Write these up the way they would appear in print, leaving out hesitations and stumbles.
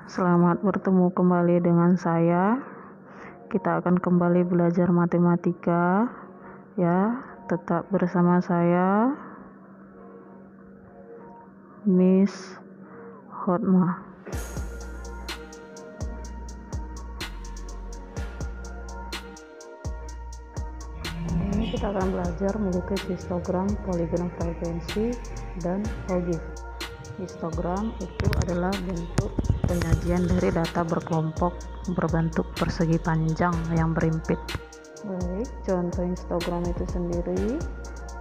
Selamat bertemu kembali dengan saya. Kita akan kembali belajar matematika ya. Tetap bersama saya, Miss Hotma. Ini kita akan belajar melukis histogram, poligon frekuensi, dan logis. Histogram itu adalah bentuk penyajian dari data berkelompok berbentuk persegi panjang yang berimpit. Baik, contoh histogram itu sendiri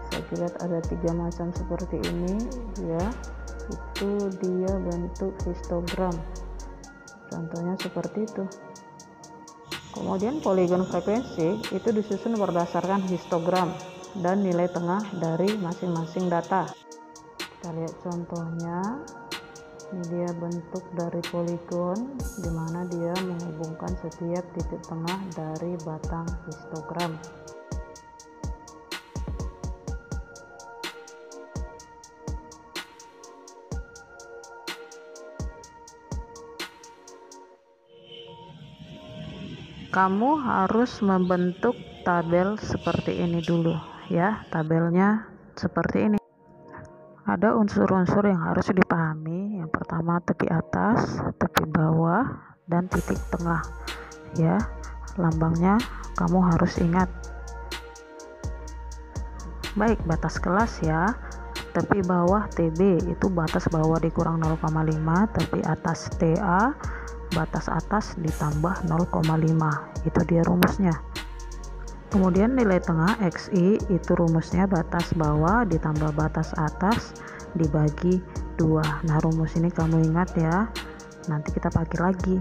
saya lihat ada 3 macam seperti ini ya. Itu dia bentuk histogram, contohnya seperti itu. Kemudian poligon frekuensi itu disusun berdasarkan histogram dan nilai tengah dari masing-masing data. Kita lihat contohnya. Ini dia bentuk dari poligon, di mana dia menghubungkan setiap titik tengah dari batang histogram. Kamu harus membentuk tabel seperti ini dulu ya. Tabelnya seperti ini. Ada unsur-unsur yang harus dipahami. Yang pertama tepi atas, tepi bawah, dan titik tengah ya. Lambangnya kamu harus ingat. Baik, batas kelas ya. Tepi bawah TB itu batas bawah dikurang 0,5, tepi atas TA batas atas ditambah 0,5. Itu dia rumusnya. Kemudian nilai tengah XI itu rumusnya batas bawah ditambah batas atas dibagi 2. Nah, rumus ini kamu ingat ya. Nanti kita pakai lagi.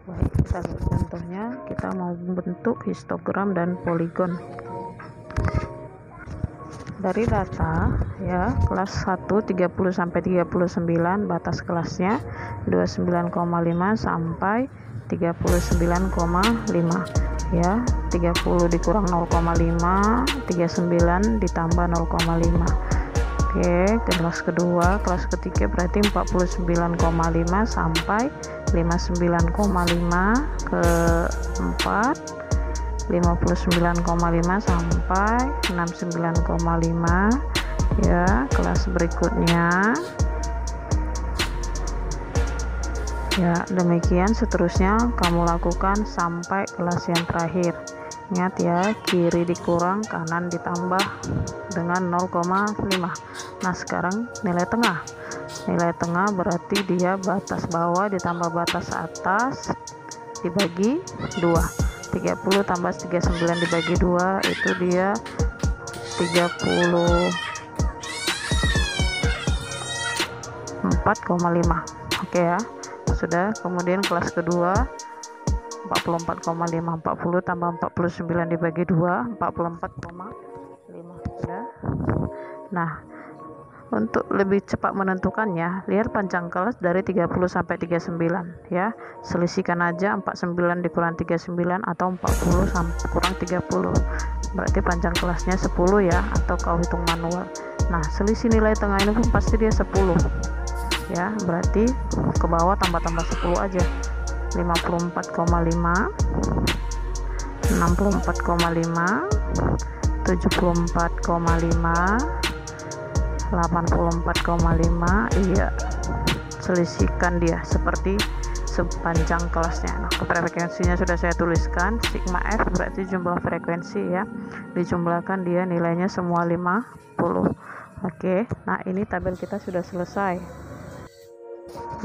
Baik, kita lihat contohnya. Kita mau membentuk histogram dan poligon. Dari data ya, kelas 1 30 sampai 39, batas kelasnya 29,5 sampai 39,5 ya. 30 dikurang 0,5, 39 ditambah 0,5. Oke, kelas kedua, kelas ketiga berarti 49,5 sampai 59,5, keempat 59,5 sampai 69,5 ya. Kelas berikutnya ya, demikian seterusnya kamu lakukan sampai kelas yang terakhir. Ingat ya, kiri dikurang kanan ditambah dengan 0,5. Nah, sekarang nilai tengah. Nilai tengah berarti dia batas bawah ditambah batas atas dibagi 2. 30 tambah 39 dibagi 2 itu dia 34,5. Oke ya, sudah. Kemudian kelas kedua 44,5, 40 tambah 49 dibagi 2 44,5. Sudah. Nah, untuk lebih cepat menentukannya, lihat panjang kelas dari 30 sampai 39 ya. Selisihkan aja 49 dikurang 39 atau 40 kurang 30. Berarti panjang kelasnya 10 ya, atau kau hitung manual. Nah, selisih nilai tengah ini pun pasti dia 10. Ya, berarti ke bawah tambah-tambah 10 aja. 54,5, 64,5, 74,5, 84,5. Iya, selisihkan dia seperti sepanjang kelasnya. Nah, frekuensinya sudah saya tuliskan, sigma F berarti jumlah frekuensi ya, dijumlahkan dia nilainya semua 50. Oke, nah ini tabel kita sudah selesai.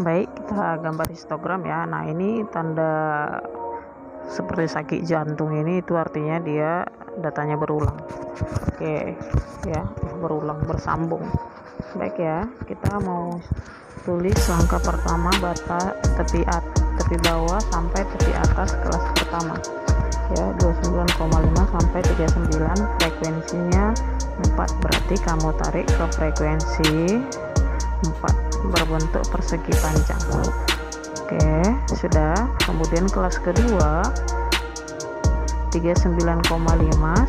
Baik, kita gambar histogram ya. Nah, ini tanda seperti sakit jantung ini, itu artinya dia datanya berulang. Oke ya, berulang, bersambung. Baik ya, kita mau tulis langkah pertama tepi bawah sampai tepi atas kelas pertama ya. 29,5 sampai 39, frekuensinya 4, berarti kamu tarik ke frekuensi 4 berbentuk persegi panjang. Oke, sudah. Kemudian kelas kedua 39,5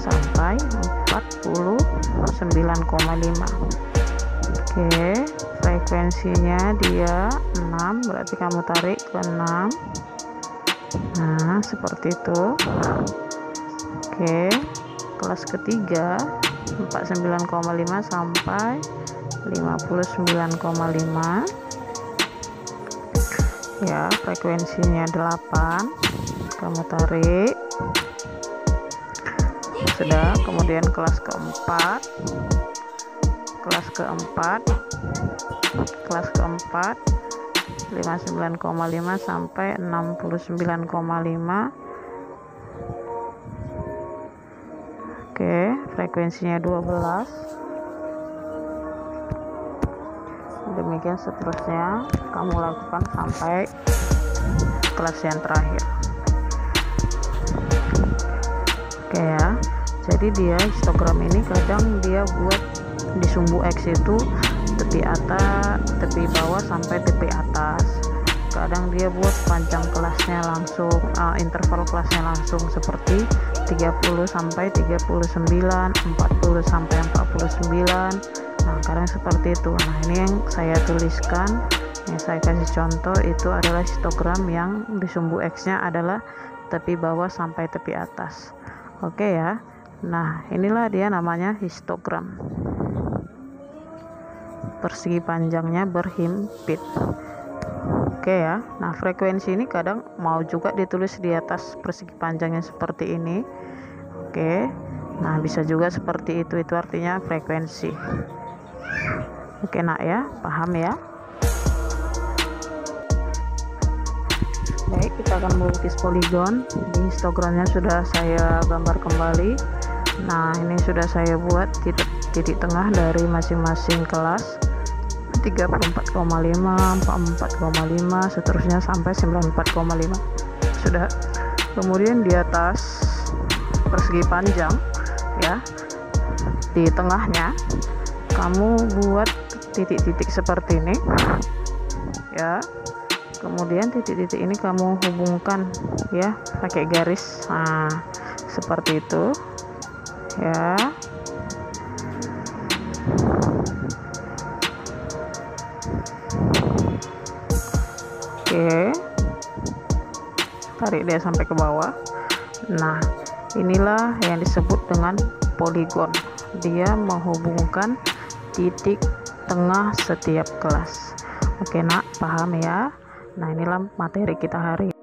sampai 49,5. Oke, frekuensinya dia 6, berarti kamu tarik ke 6. Nah, seperti itu. Oke, kelas ketiga 49,5 sampai 59,5. Ya, frekuensinya 8, kamu tarik. Sudah. Kemudian kelas keempat 59,5 sampai 69,5. Oke, frekuensinya 12. Demikian seterusnya kamu lakukan sampai kelas yang terakhir. Oke ya, jadi dia histogram ini kadang dia buat di sumbu X itu tepi atas, tepi bawah sampai tepi atas. Kadang dia buat panjang kelasnya langsung, interval kelasnya langsung seperti 30 sampai 39, 40 sampai 49. Nah, kadang seperti itu. Nah, ini yang saya tuliskan, yang saya kasih contoh itu adalah histogram yang di sumbu X-nya adalah tepi bawah sampai tepi atas. Oke ya. Nah, inilah dia namanya histogram. Persegi panjangnya berhimpit. Oke ya. Nah, frekuensi ini kadang mau juga ditulis di atas persegi panjangnya seperti ini. Oke. Nah, bisa juga seperti itu artinya frekuensi. Oke nak ya, paham ya? Baik, kita akan melukis poligon. Di histogramnya sudah saya gambar kembali. Nah, ini sudah saya buat titik tengah dari masing-masing kelas, 34,5, 44,5, seterusnya sampai 94,5. Sudah. Kemudian di atas persegi panjang ya, di tengahnya kamu buat titik-titik seperti ini ya. Kemudian titik-titik ini kamu hubungkan ya pakai garis. Nah, seperti itu ya. Oke, tarik dia sampai ke bawah. Nah, inilah yang disebut dengan poligon. Dia menghubungkan titik tengah setiap kelas. Oke nak, paham ya? Nah, inilah materi kita hari ini.